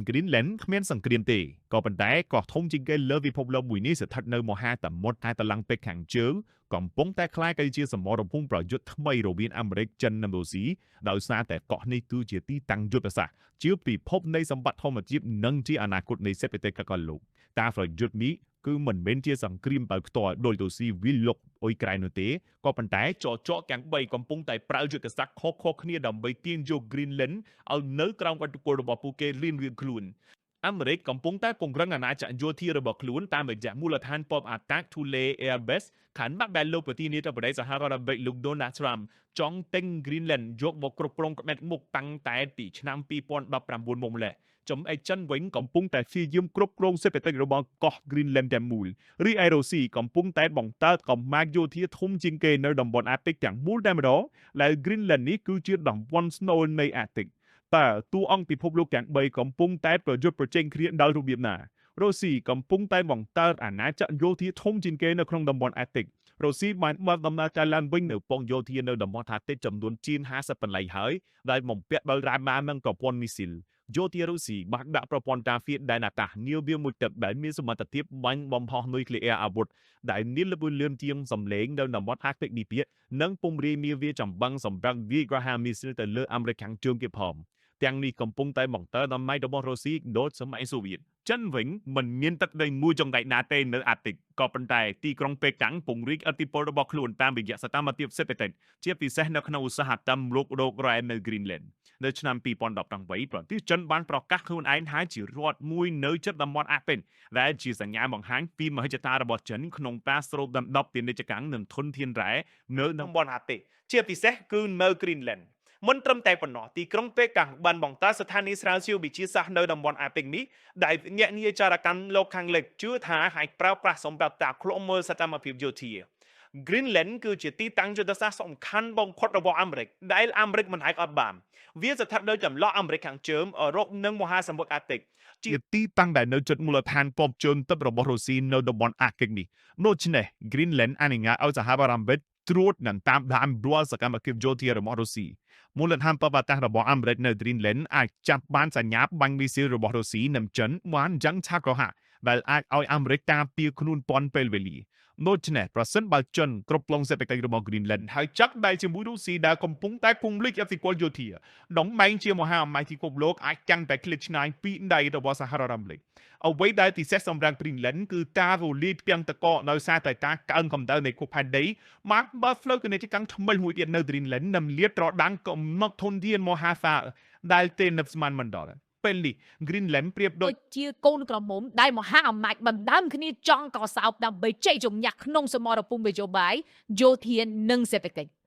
Greenland គ្មានសង្គ្រាមទេក៏ប៉ុន្តែក៏ធំជាងគេលើពិភពលោកមួយនេះស្ថិតនៅមហាសមុទ្រតែឡើងពេកខាងជើងកំពុងតែคล้ายទៅជាសមរភូមិប្រយុទ្ធថ្មីរវាងអាមេរិកចិននិងរុស្ស៊ីដោយសារតែកោះនេះគឺជាទីតាំងយុទ្ធសាស្ត្រជាពិភពនៃសម្បត្តិធម្មជាតិនិងជាអនាគតនៃសេដ្ឋកិច្ចលោកការប្រយុទ្ធនេះគឺមិនមែនជាសង្គ្រាមបើផ្ទាល់ដោយរុស្ស៊ីវិលលុកអ៊ុយក្រែននោះទេក៏ប៉ុន្តែចចកទាំង3កំពុងតែប្រើយុទ្ធសាស្ត្រខុសៗគ្នាដើម្បីទាញយក Greenland ឲ្យនៅក្រោមឥទ្ធិពលរបស់ពួកគេរៀងៗខ្លួនអាមេរិកកំពុងតែពង្រឹងអាណាចក្រយោធារបស់ខ្លួនតាមរយៈមូលដ្ឋានពពអាតាក់ Thule Air Base ខណៈដែលលោកប្រធានាធិបតីសហរដ្ឋអាមេរិកលោក Donald Trump ចង់ទិញ Greenland យកមកគ្រប់គ្រងក្បេតមុខតាំងតែពីឆ្នាំ2019មកម្លេះចំណែកចិនវិញកំពុងតែព្យាយាមគ្រប់គ្រងសេដ្ឋកិច្ចរបស់កោះ Greenland ទាំងមូលរីឯរុស្ស៊ីកំពុងតែបង្កើតកម្លាំងយោធាធំជាងគេនៅតំបន់អាតិកទាំងមូលតែម្ដងដែល Greenland នេះគឺជាតំបន់ស្នូលនៃអាតិកតើតួអង្គពិភពលោកទាំង3កំពុងតែប្រយុទ្ធប្រជែងគ្នាដោយរបៀបណារុស្ស៊ីកំពុងតែបង្កើតអាណាចក្រយោធាធំជាងគេនៅក្នុងតំបន់អាតិករុស្ស៊ីបានបើកដំណើរការឡើងវិញនៅពងយោធានៅតំបន់អាតិកចំនួនជាង50បន្លែហើយដែលបំពាក់ដោយរ៉ាម៉ានិងប្រព័ន្ធមីស៊ីលយោធារុស្ស៊ីបានដាក់ប្រព័ន្ធតាហ្វៀតដែលអាកាសនាវាមួយទឹកដែលមានសមត្ថភាពបាញ់បំផុសនុយក្លេអ៊ែរអាវុធដែលមានល្បឿនលឿនជាងសម្លេងនៅតំបន់អាតិកនេះទៀតនិងពង្រាយនាវាចម្បាំងសម្រាប់វាយប្រហារមីស៊ីលទៅលើអាមេរិកខាងជើងទៀតផងទាំងនេះកំពុងតែបង្កើនអំណាចរបស់រុស្ស៊ីដូចសម័យសូវៀតចិនវិញមិនមានទឹកដីមួយចង្រៃណាទេនៅអាតិកក៏ប៉ុន្តែទីក្រុងប៉េកាំងពង្រីកឥទ្ធិពលរបស់ខ្លួនតាមរយៈសកម្មភាពសេដ្ឋកិច្ចជាពិសេសនៅក្នុងឧស្សាហកម្មលោករករ៉ែនៅ Greenland នៅឆ្នាំ2018ប្រទេសចិនបានប្រកាសខ្លួនឯងថាជារដ្ឋមួយនៅជិតតំបន់អាតិកដែលជាសញ្ញាបង្ហាញពីមហិច្ឆតារបស់ចិនក្នុងការស្រូបដណ្ដប់ពាណិជ្ជកម្មនិងធនធានរ៉ែនៅតំបន់អាតិកជាពិសេសគឺនៅ Greenlandមិនត្រឹមតែប៉ុណ្ណោះទីក្រុងប៉េកាំងបានបង្កើតស្ថានីយ៍ស្រាវជ្រាវវិទ្យាសាស្ត្រនៅតំបន់អាតិកនេះដែលញាក់នាយចារកម្មលោកខាងលិចជឿថាអាចប្រើប្រាស់សម្រាប់តាឃ្លាំមើលសកម្មភាពយោធា Greenland គឺជាទីតាំងយុទ្ធសាស្ត្រសំខាន់បំផុតរបស់អាមេរិកដែលអាមេរិកមិនអាចអត់បានវាស្ថិតនៅចន្លោះអាមេរិកខាងជើងអឺរ៉ុបនិងមហាសមុទ្រអាតិកជាទីតាំងដែលនៅជិតមូលដ្ឋានពពជើងទឹករបស់រុស្ស៊ីនៅតំបន់អាតិកនេះដូច្នេះ Greenland អនុញ្ញាតឲ្យសហរដ្ឋអាមេរិកត្រួតនិងតាមដានរាល់សកម្មភាពយោធារបស់រុស្ស៊ីមូលដ្ឋានពពអាតាក់របស់អាមេរិកនៅ Greenland អាចចាប់បានសញ្ញាបាញ់មីស៊ីលរបស់រុស្ស៊ីនិងចិនបានយ៉ាងឆាប់រហ័សដែលអាចឲ្យអាមេរិកការពារខ្លួនពាន់ពេលវេលាដូច្នេះប្រសិនបើចិនគ្រប់គ្រងសេដ្ឋកិច្ចរបស់ Greenland ហើយចាក់ដៃជាមួយរុស្ស៊ីដែលកំពុងតែពង្រីកឥទ្ធិពលយោធាដងបែងជាមហាអំណាចពិភពលោកអាចចាំងតែឃ្លាតឆ្ងាយពីដៃរបស់សហរដ្ឋអាមេរិកអ្វីដែលពិសេសសម្រាប់ Greenland គឺការរលាយពាំងតកដោយសារតែការកើនកម្ដៅនៃភពផែនដីបានបើផ្លូវពាណិជ្ជកម្មថ្មីមួយទៀតនៅ Greenland និងលាតត្រដាងកំណត់ធនធានមហាសាលដែលទេនឹកស្មានមិនដល់ពេលនេះ Greenland ប្រៀបដូចជាកូនក្រមុំដែលមហាអំណាចបណ្ដើមគ្នាចង់កសោបដើម្បីជ័យជំនះក្នុងសមរភូមិនយោបាយយោធានិងសេដ្ឋកិច្ច